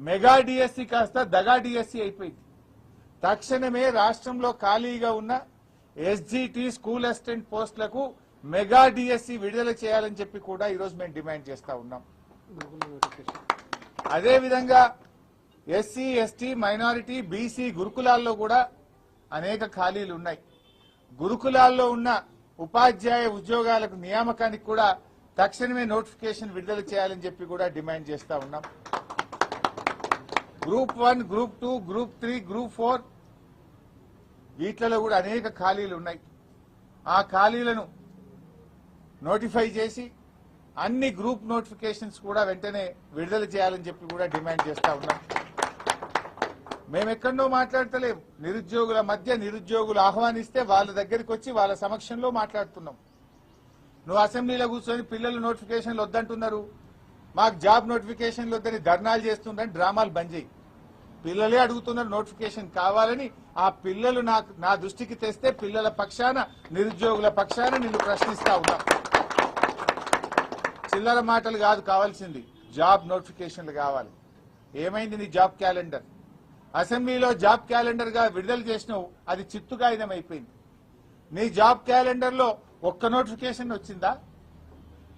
Mega DSC కాస్త దగా DSC అయిపోయింది. తక్షణమే రాష్ట్రంలో ఖాళీగా ఉన్న ఎస్జిటి స్కూల్ అసిస్టెంట్ పోస్టులకు మెగా డిఎస్సి విడుదల చేయాలని చెప్పి కూడా ఈరోజు మేము డిమాండ్ చేస్తా ఉన్నాం. అదేవిధంగా ఎస్సీ ఎస్టీ మైనారిటీ బీసీ గురుకులాల్లో కూడా అనేక ఖాళీలు ఉన్నాయి. గురుకులాల్లో ఉన్న ఉపాధ్యాయ ఉద్యోగాలకు నియామకానికి కూడా తక్షణమే నోటిఫికేషన్ విడుదల చేయాలని చెప్పి కూడా డిమాండ్ చేస్తా ఉన్నాం. గ్రూప్ 1, గ్రూప్ 2, గ్రూప్ 3, గ్రూప్ 4 వీటిలలో కూడా అనేక ఖాళీలు ఉన్నాయి. ఆ ఖాళీలను నోటిఫై చేసి అన్ని గ్రూప్ నోటిఫికేషన్స్ కూడా వెంటనే విడుదల చేయాలని చెప్పి కూడా డిమాండ్ చేస్తా ఉన్నాం. మేమెక్కడో మాట్లాడతలేం. నిరుద్యోగుల మధ్య నిరుద్యోగులు ఆహ్వానిస్తే వాళ్ళ దగ్గరికి వచ్చి వాళ్ళ సమక్షంలో మాట్లాడుతున్నాం. నువ్వు అసెంబ్లీలో కూర్చొని పిల్లలు నోటిఫికేషన్లు వద్దంటున్నారు, మాకు జాబ్ నోటిఫికేషన్లు వద్దని ధర్నాలు చేస్తుండని డ్రామాలు బంద్ చేయి. పిల్లలే అడుగుతున్నారు నోటిఫికేషన్ కావాలని. ఆ పిల్లలు నా దృష్టికి తెస్తే పిల్లల పక్షాన నిరుద్యోగుల పక్షాన నిన్ను ప్రశ్నిస్తా ఉన్నా. చిల్లర మాటలు కాదు కావాల్సింది, జాబ్ నోటిఫికేషన్లు కావాలి. ఏమైంది నీ జాబ్ క్యాలెండర్? అసెంబ్లీలో జాబ్ క్యాలెండర్ గా విడుదల చేసినావు, అది చిత్తు కాగితం అయిపోయింది. నీ జాబ్ క్యాలెండర్ లో ఒక్క నోటిఫికేషన్ వచ్చిందా?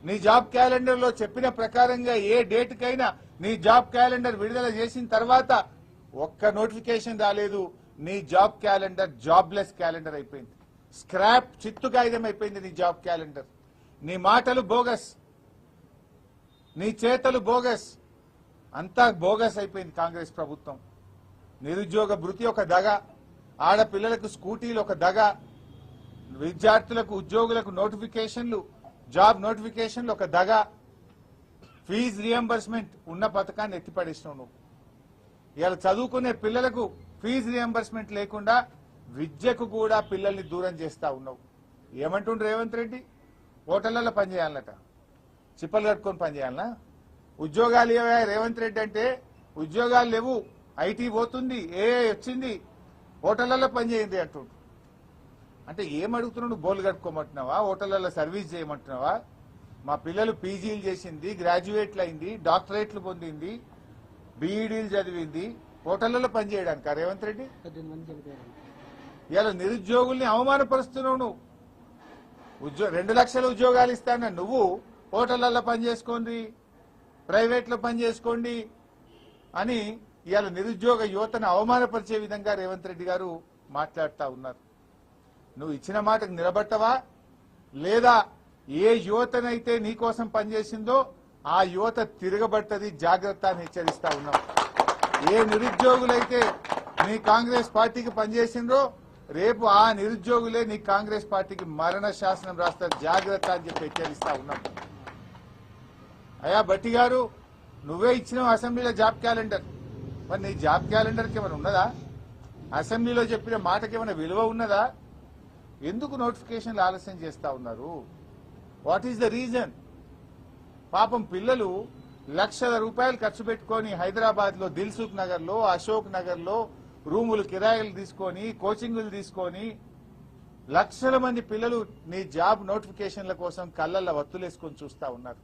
నీ జాబ్ క్యాలెండర్ లో చెప్పిన ప్రకారంగా ఏ డేట్ కైనా నీ జాబ్ క్యాలెండర్ విడుదల చేసిన తర్వాత ఒక్క నోటిఫికేషన్ రాలేదు. నీ జాబ్ క్యాలెండర్ జాబ్లెస్ క్యాలెండర్ అయిపోయింది. స్క్రాప్ చిత్తు కాగితం అయిపోయింది నీ జాబ్ క్యాలెండర్. నీ మాటలు బోగస్, నీ చేతలు బోగస్, అంతా బోగస్ అయిపోయింది కాంగ్రెస్ ప్రభుత్వం. నిరుద్యోగ భృతి ఒక దగ, ఆడపిల్లలకు స్కూటీలు ఒక దగ, విద్యార్థులకు ఉద్యోగులకు నోటిఫికేషన్లు జాబ్ నోటిఫికేషన్లు ఒక దగ, ఫీజు రియంబర్స్మెంట్ ఉన్న పథకాన్ని ఎత్తిపడేసినావు నువ్వు. ఇవాళ చదువుకునే పిల్లలకు ఫీజు రియంబర్స్మెంట్ లేకుండా విద్యకు కూడా పిల్లల్ని దూరం చేస్తా ఉన్నావు. ఏమంటుండ్రు రేవంత్ రెడ్డి? హోటళ్లలో పనిచేయాలన్నట, చిప్పలు కట్టుకొని పనిచేయాలనా? ఉద్యోగాలు ఏవా రేవంత్ రెడ్డి అంటే? ఉద్యోగాలు లేవు, ఐటీ పోతుంది, ఏఐ వచ్చింది, హోటళ్లలో పనిచేయండి అంటుండ్రు. అంటే ఏమడుగుతున్నావు? బోలు కట్టుకోమంటున్నావా? హోటళ్లలో సర్వీస్ చేయమంటున్నావా? మా పిల్లలు పీజీలు చేసింది, గ్రాడ్యుయేట్లు అయింది, డాక్టరేట్లు పొందింది, బీఈడీలు చదివింది, హోటళ్లలో పనిచేయడానికి రేవంత్ రెడ్డి? ఇలా నిరుద్యోగుల్ని అవమానపరుస్తున్నావు నువ్వు. 2 లక్షల ఉద్యోగాలు ఇస్తాన నువ్వు హోటళ్లలో పనిచేసుకోండి, ప్రైవేట్ లో పనిచేసుకోండి అని ఇవాళ నిరుద్యోగ యువతను అవమానపరిచే విధంగా రేవంత్ రెడ్డి గారు మాట్లాడుతా ఉన్నారు. నువ్వు ఇచ్చిన మాటకు నిలబట్టవా? లేదా ఏ యువతనైతే నీకోసం పనిచేసిందో ఆ యువత తిరగబట్టది, జాగ్రత్త అని హెచ్చరిస్తా ఉన్నాం. ఏ నిరుద్యోగులైతే నీ కాంగ్రెస్ పార్టీకి పనిచేసిండ్రో రేపు ఆ నిరుద్యోగులే నీ కాంగ్రెస్ పార్టీకి మరణ శాసనం రాస్తారు, జాగ్రత్త అని చెప్పి హెచ్చరిస్తా ఉన్నాం. అయ్యా భట్టి గారు, నువ్వే ఇచ్చినావు అసెంబ్లీలో జాబ్ క్యాలెండర్. మరి నీ జాబ్ క్యాలెండర్కి ఏమైనా ఉన్నదా? అసెంబ్లీలో చెప్పిన మాటకి ఏమైనా విలువ ఉన్నదా? ఎందుకు నోటిఫికేషన్లు ఆలస్యం చేస్తా ఉన్నారు? What is the reason? పాపం పిల్లలు లక్షల రూపాయలు ఖర్చు పెట్టుకుని హైదరాబాద్ లో దిల్సుఖ్ నగర్ లో, అశోక్ నగర్ లో రూములు కిరాయిలు తీసుకొని, కోచింగులు తీసుకొని లక్షల మంది పిల్లలు నీ జాబ్ నోటిఫికేషన్ల కోసం కళ్ళల్లో వత్తులేసుకొని చూస్తా ఉన్నారు.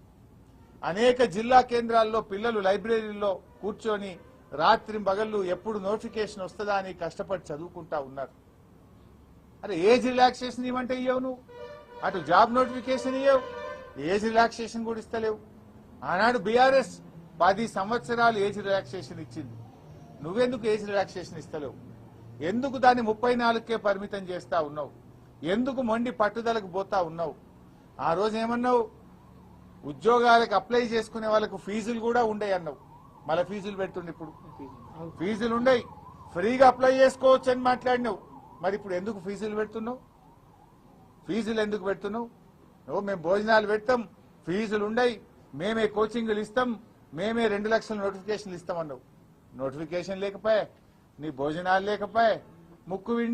అనేక జిల్లా కేంద్రాల్లో పిల్లలు లైబ్రరీల్లో కూర్చొని రాత్రి పగళ్లు ఎప్పుడు నోటిఫికేషన్ వస్తుందా అని కష్టపడి చదువుకుంటా ఉన్నారు. అరే ఏజ్ రిలాక్సేషన్ ఇవ్వంటే ఇవ్వవు నువ్వు, అటు జాబ్ నోటిఫికేషన్ ఇవ్వవు, ఏజ్ రిలాక్సేషన్ కూడా ఇస్తలేవు. ఆనాడు బీఆర్ఎస్ 10 సంవత్సరాలు ఏజ్ రిలాక్సేషన్ ఇచ్చింది, నువ్వెందుకు ఏజ్ రిలాక్సేషన్ ఇస్తలేవు? ఎందుకు దాన్ని 34కే పరిమితం చేస్తా ఉన్నావు? ఎందుకు మొండి పట్టుదలకు పోతా ఉన్నావు? ఆ రోజు ఏమన్నావు? ఉద్యోగాలకు అప్లై చేసుకునే వాళ్ళకు ఫీజులు కూడా ఉండయి అన్నావు. మళ్ళీ ఫీజులు పెడుతుండే, ఇప్పుడు ఫీజులు ఉండయి, ఫ్రీగా అప్లై చేసుకోవచ్చు అని మాట్లాడినావు. మరి ఇప్పుడు ఎందుకు ఫీజులు పెడుతున్నావు? ఫీజులు ఎందుకు పెడుతున్నావు? నువ్వు మేము భోజనాలు పెడతాం, ఫీజులు ఉండయి, మేమే కోచింగ్లు ఇస్తాం, మేమే 2 లక్షల నోటిఫికేషన్లు ఇస్తామన్నావు. నోటిఫికేషన్ లేకపోయా, నీ భోజనాలు లేకపోయా, ముక్కు విండి